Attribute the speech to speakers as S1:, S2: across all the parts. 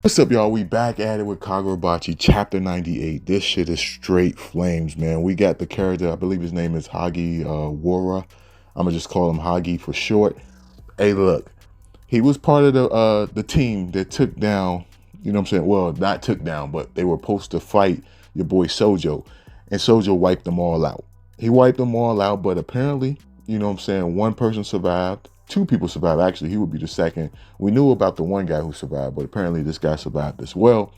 S1: What's up, y'all? We back at it with Kagurabachi, chapter 98. This shit is straight flames, man. We got the character, I believe his name is Hagi Wara. I'm gonna just call him Hagi for short. Hey, look, he was part of the team that took down, you know what I'm saying? Well, not took down, but they were supposed to fight your boy Sojo, and Sojo wiped them all out. He wiped them all out, but apparently, you know what I'm saying, one person survived. Two people survived. Actually, he would be the second. We knew about the one guy who survived, but apparently this guy survived as well.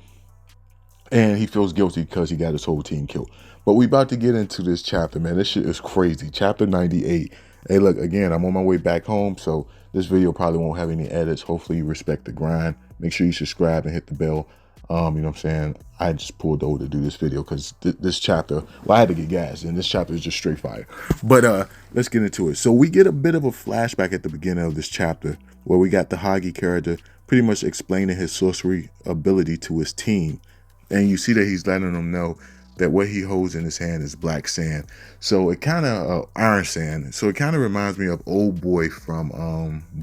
S1: And he feels guilty because he got his whole team killed. But we about to get into this chapter, man. This shit is crazy. Chapter 98. Hey, look, again, I'm on my way back home, so this video probably won't have any edits. Hopefully you respect the grind. Make sure you subscribe and hit the bell. You know what I'm saying? I just pulled over to do this video because this chapter, well, I had to get gas, and this chapter is just straight fire. But let's get into it. So we get a bit of a flashback at the beginning of this chapter where we got the Hagi character pretty much explaining his sorcery ability to his team. And you see that he's letting them know that what he holds in his hand is black sand. So it kind of, iron sand. So it kind of reminds me of old boy from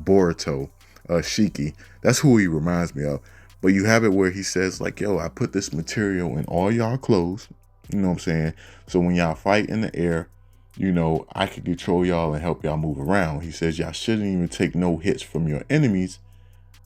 S1: Boruto, Shiki. That's who he reminds me of. But you have it where he says like, yo, I put this material in all y'all clothes. You know what I'm saying? So when y'all fight in the air, you know, I can control y'all and help y'all move around. He says y'all shouldn't even take no hits from your enemies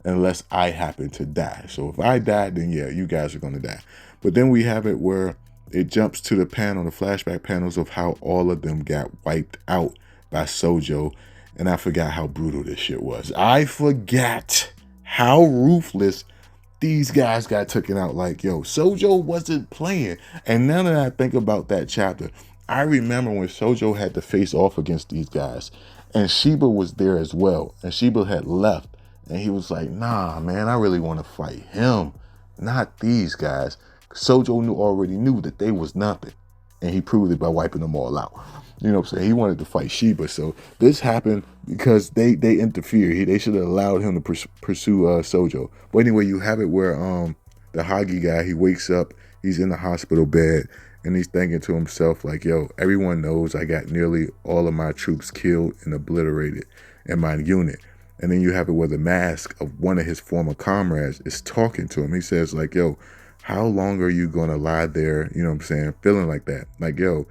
S1: unless I happen to die. So if I die, then yeah, you guys are going to die. But then we have it where it jumps to the panel, the flashback panels of how all of them got wiped out by Sojo. And I forgot how brutal this shit was. I forgot how ruthless these guys got taken out. Like, yo, Sojo wasn't playing. And now that I think about that chapter, I remember when Sojo had to face off against these guys. And Sheba was there as well. And Sheba had left. And he was like, nah, man, I really want to fight him, not these guys. Sojo already knew that they was nothing. And he proved it by wiping them all out. You know what I'm saying? He wanted to fight Sheba. So this happened because they interfered. They should have allowed him to pursue Sojo. But anyway, you have it where the Hagi guy, he wakes up, he's in the hospital bed, and he's thinking to himself like, yo, everyone knows I got nearly all of my troops killed and obliterated in my unit. And then you have it where the mask of one of his former comrades is talking to him. He says like, yo, how long are you going to lie there, you know what I'm saying, feeling like that? Like, yo,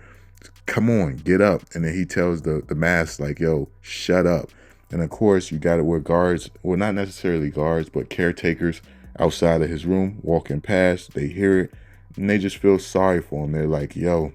S1: come on, get up. And then he tells the mask like, yo, shut up. And of course, you got it where guards, well, not necessarily guards, but caretakers outside of his room walking past, they hear it, and they just feel sorry for him. They're like, yo,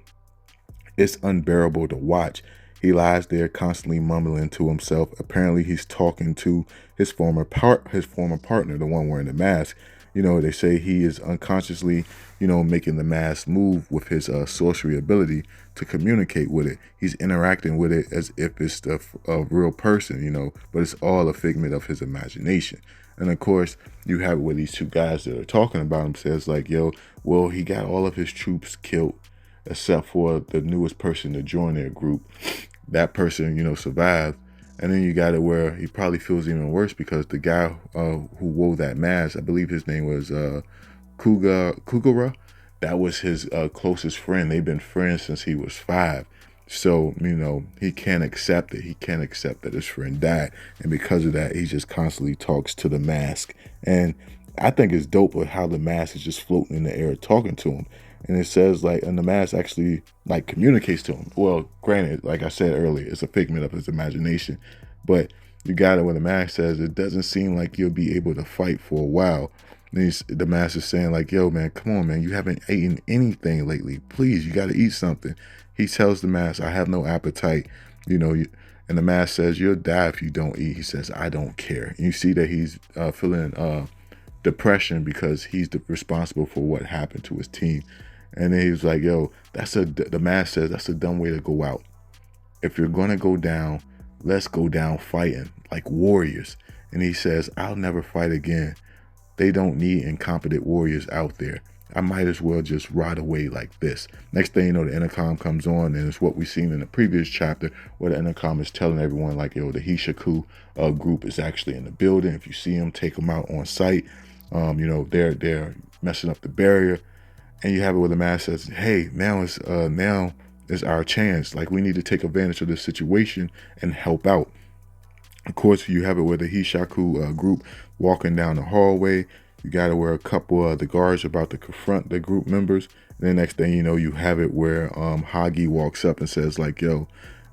S1: it's unbearable to watch. He lies there constantly mumbling to himself. Apparently he's talking to his former partner, the one wearing the mask. You know, they say he is unconsciously, you know, making the mask move with his sorcery ability to communicate with it. He's interacting with it as if it's a real person, you know, but it's all a figment of his imagination. And of course, you have it where these two guys that are talking about him says like, yo, well, he got all of his troops killed except for the newest person to join their group. That person, you know, survived. And then you got it where he probably feels even worse because the guy who wore that mask, I believe his name was Kugura, that was his closest friend. They've been friends since he was 5. So, you know, he can't accept it. He can't accept that his friend died. And because of that, he just constantly talks to the mask. And I think it's dope with how the mask is just floating in the air talking to him. And it says like, and the mask actually like communicates to him. Well, granted, like I said earlier, it's a figment of his imagination, but you got it when the mask says it doesn't seem like you'll be able to fight for a while. And the mask is saying like, yo, man, come on, man, you haven't eaten anything lately. Please, you got to eat something. He tells the mask, I have no appetite, you know, and the mask says, you'll die if you don't eat. He says, I don't care. And you see that he's feeling depression because he's responsible for what happened to his team. And then he was like, yo, the mask says that's a dumb way to go out. If you're going to go down, let's go down fighting like warriors. And he says, I'll never fight again. They don't need incompetent warriors out there. I might as well just ride away like this. Next thing you know, the intercom comes on, and it's what we've seen in the previous chapter where the intercom is telling everyone like, yo, the Hishaku group is actually in the building. If you see them, take them out on sight. You know, they're messing up the barrier. And you have it where the mask says, hey, now is our chance. Like, we need to take advantage of this situation and help out. Of course, you have it where the Hishaku group walking down the hallway. You got it where a couple of the guards are about to confront the group members. And the next thing you know, you have it where Hagi walks up and says like, yo,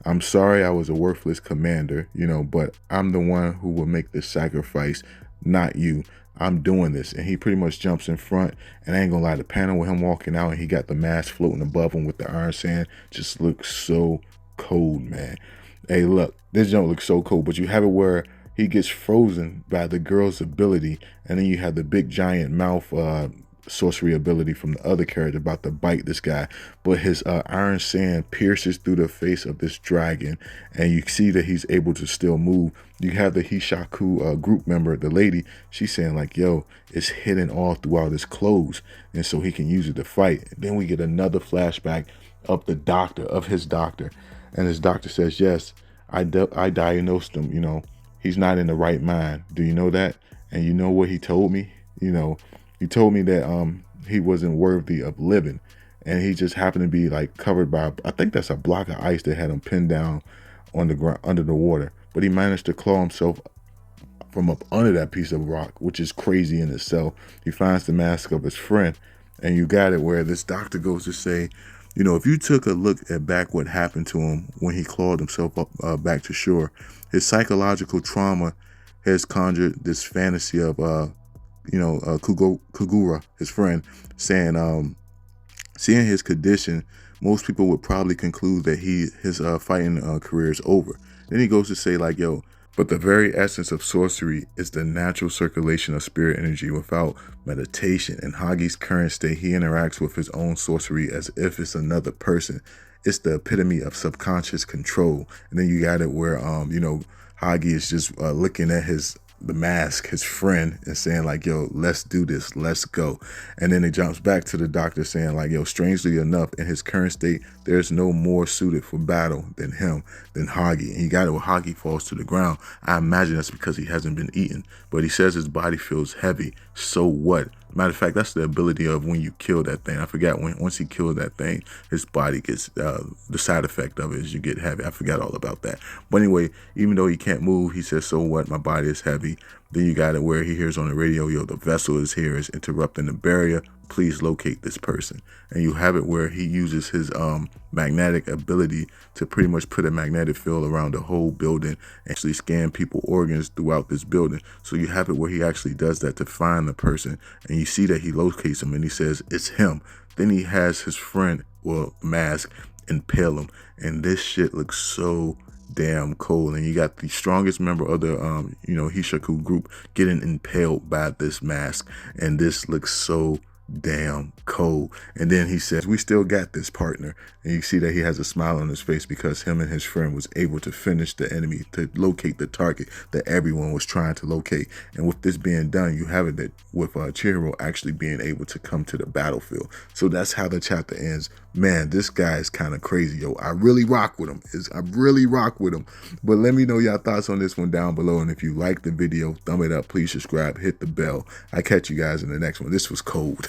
S1: I'm sorry I was a worthless commander, but I'm the one who will make this sacrifice, not you. I'm doing this. And he pretty much jumps in front. And I ain't gonna lie, the panel with him walking out and he got the mask floating above him with the iron sand just looks so cold, man. Hey, look, this don't look so cold, but you have it where he gets frozen by the girl's ability, and then you have the big giant mouth sorcery ability from the other character about to bite this guy, but his iron sand pierces through the face of this dragon, and you see that he's able to still move. You have the Hishaku group member, the lady, she's saying like, yo, it's hidden all throughout his clothes, and so he can use it to fight. And then we get another flashback of his doctor, and his doctor says, yes, I diagnosed him, he's not in the right mind. Do you know that? And you know what he told me? He told me that he wasn't worthy of living, and he just happened to be like covered by, I think that's a block of ice that had him pinned down on the ground under the water. But he managed to claw himself from up under that piece of rock, which is crazy in itself. He finds the mask of his friend, and you got it where this doctor goes to say, if you took a look at back what happened to him when he clawed himself up back to shore, his psychological trauma has conjured this fantasy of Kagura, his friend, saying, seeing his condition, most people would probably conclude that his fighting career is over. Then he goes to say like, yo, but the very essence of sorcery is the natural circulation of spirit energy without meditation. In Hagi's current state, he interacts with his own sorcery as if it's another person. It's the epitome of subconscious control. And then you got it where, Hagi is just looking at the mask, his friend, and saying like, yo, let's do this, let's go. And then it jumps back to the doctor saying like, yo, strangely enough, in his current state, there's no more suited for battle than Hagi. And he got it where Hagi falls to the ground. I imagine that's because he hasn't been eaten, but he says his body feels heavy. So what? Matter of fact, that's the ability of when you kill that thing. I forgot once he kills that thing, his body gets, the side effect of it is you get heavy. I forgot all about that. But anyway, even though he can't move, he says, so what? My body is heavy. Then you got it where he hears on the radio, yo, the vessel is here, is interrupting the barrier. Please locate this person. And you have it where he uses his magnetic ability to pretty much put a magnetic field around the whole building and actually scan people's organs throughout this building. So you have it where he actually does that to find the person, and you see that he locates him and he says it's him. Then he has his friend, mask, impale him, and this shit looks so damn cold. And you got the strongest member of the Hishaku group getting impaled by this mask, and this looks so damn cold. And then he says, we still got this, partner. And you see that he has a smile on his face because him and his friend was able to finish the enemy, to locate the target that everyone was trying to locate. And with this being done, you have it that with Chihiro actually being able to come to the battlefield. So that's how the chapter ends. Man, this guy is kind of crazy, yo. I really rock with him. I really rock with him. But let me know your thoughts on this one down below. And if you like the video, thumb it up. Please subscribe. Hit the bell. I catch you guys in the next one. This was cold.